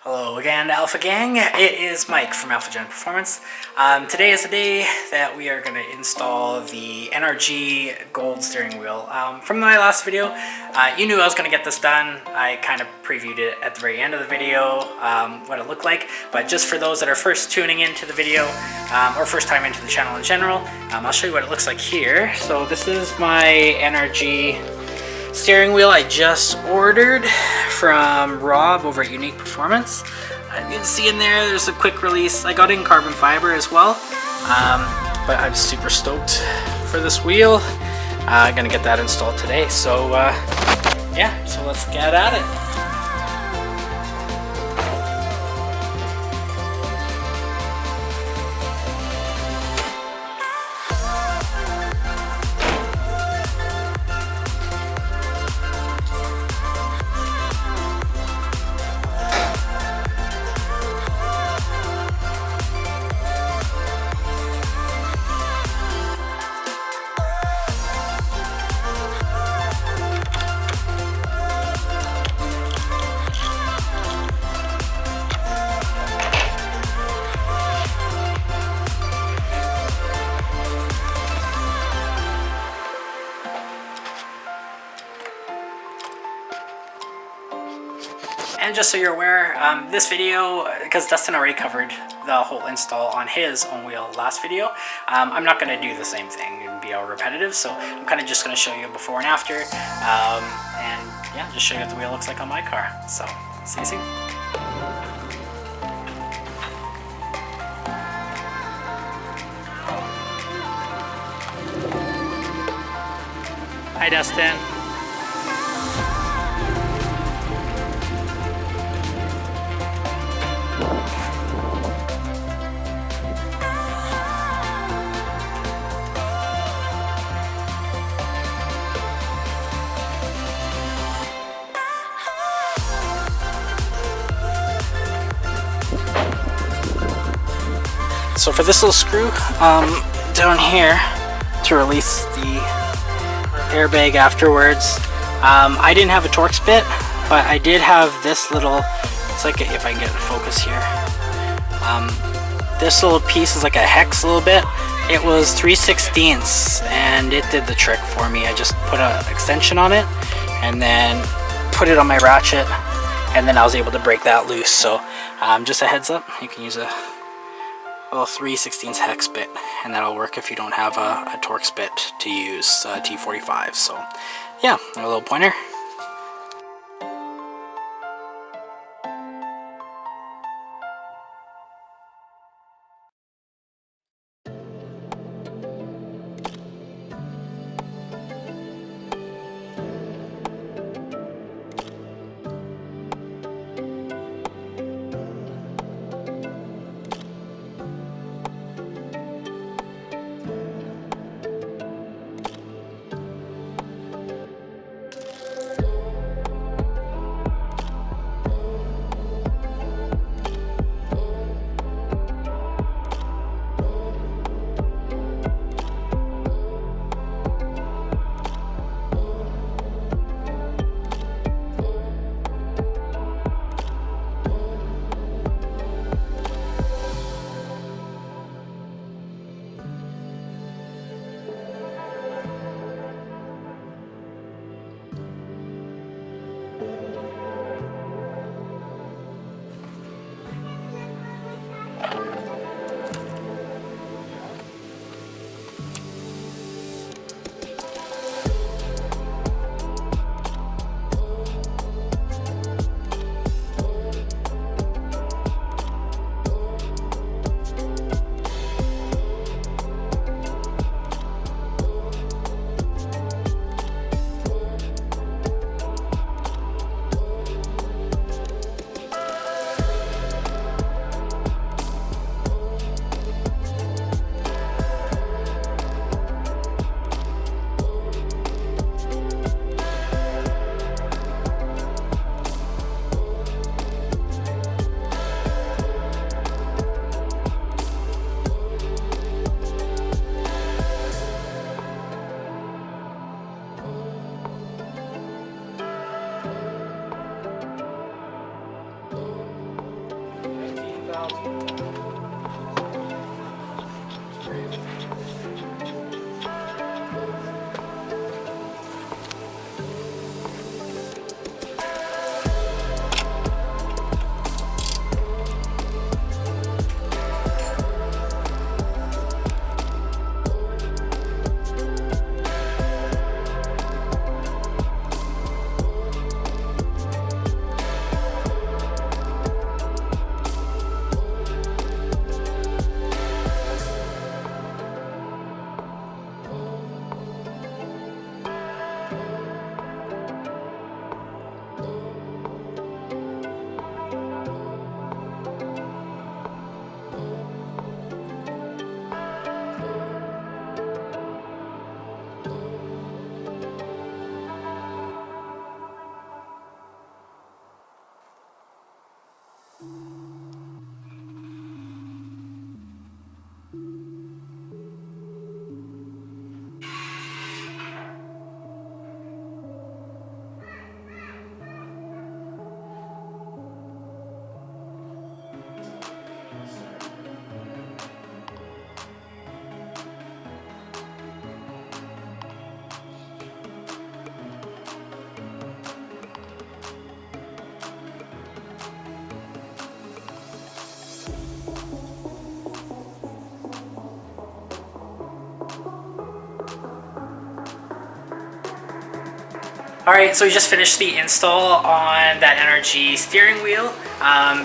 Hello again, Alpha Gang. It is Mike from AlphaGenPerformance. Today is the day that we are going to install the NRG Gold steering wheel. From my last video, you knew I was going to get this done. I kind of previewed it at the very end of the video, what it looked like. But just for those that are first tuning into the video, or first time into the channel in general, I'll show you what it looks like here. So this is my NRG steering wheel I just ordered from Rob over at UniqPerformance. You can see in there's a quick release. I got it in carbon fiber as well, but I'm super stoked for this wheel. I'm gonna get that installed today. So yeah, so let's get at it. And just so you're aware, this video, because Dustin already covered the whole install on his own wheel last video, I'm not going to do the same thing and be all repetitive, so I'm kind of just going to show you before and after, and yeah, just show you what the wheel looks like on my car. So, see you soon. Hi, Dustin. So for this little screw down here to release the airbag afterwards, I didn't have a Torx bit, but I did have this little, it's like if I can get a focus here, this little piece is like a hex a little bit. It was 3/16 and it did the trick for me. I just put an extension on it and then put it on my ratchet, and then I was able to break that loose. So just a heads up, you can use a little 3/16 hex bit, and that'll work if you don't have a Torx bit to use, T45. So yeah, a little pointer. Alright, so we just finished the install on that NRG steering wheel.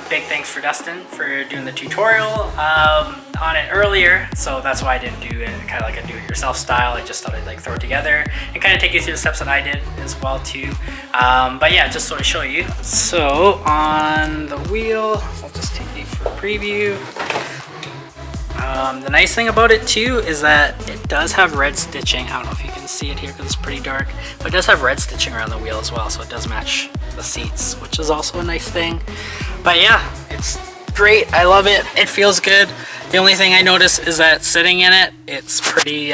Big thanks for Dustin for doing the tutorial on it earlier, so that's why I didn't do it kind of like a do-it-yourself style. I just thought I'd like throw it together and kind of take you through the steps that I did as well too. But yeah, just so to show you. So on the wheel, I'll just take you for a preview. The nice thing about it too is that it does have red stitching. I don't know if you can see it here because it's pretty dark, but it does have red stitching around the wheel as well, so it does match the seats, which is also a nice thing. But yeah, it's great. I love it. It feels good. The only thing I notice is that sitting in it, it's pretty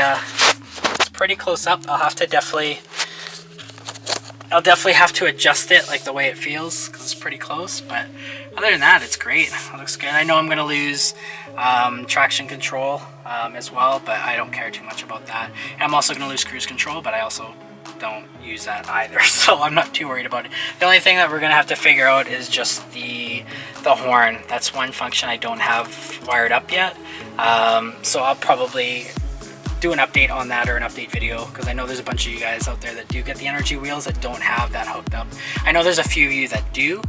close up. I'll definitely have to adjust it like the way it feels because it's pretty close, but other than that, it's great. It looks good. I know I'm going to lose traction control as well, but I don't care too much about that. And I'm also going to lose cruise control, but I also don't use that either, so I'm not too worried about it. The only thing that we're going to have to figure out is just the horn. That's one function I don't have wired up yet, so I'll probably do an update on that or an update video, because I know there's a bunch of you guys out there that do get the NRG wheels that don't have that hooked up. I know there's a few of you that do,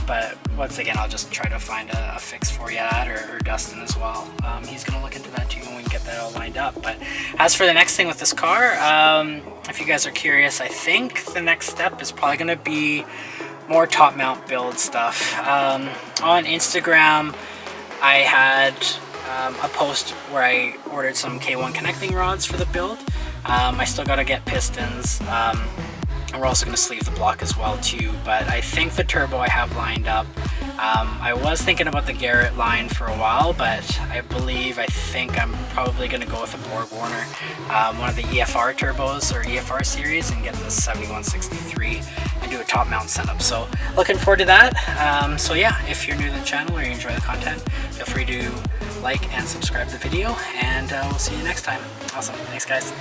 but once again, I'll just try to find a fix for you that, or Dustin as well. He's going to look into that too when we get that all lined up. But as for the next thing with this car, if you guys are curious, I think the next step is probably going to be more top mount build stuff. On Instagram, I had a post where I ordered some K1 connecting rods for the build. I still got to get pistons. And we're also going to sleeve the block as well too, but I think the turbo I have lined up. I was thinking about the Garrett line for a while, but I think I'm probably going to go with a BorgWarner, one of the EFR turbos or EFR series, and get the 7163 and do a top mount setup. So looking forward to that. So yeah, if you're new to the channel or you enjoy the content, feel free to like and subscribe to the video, and we'll see you next time. Awesome. Thanks guys.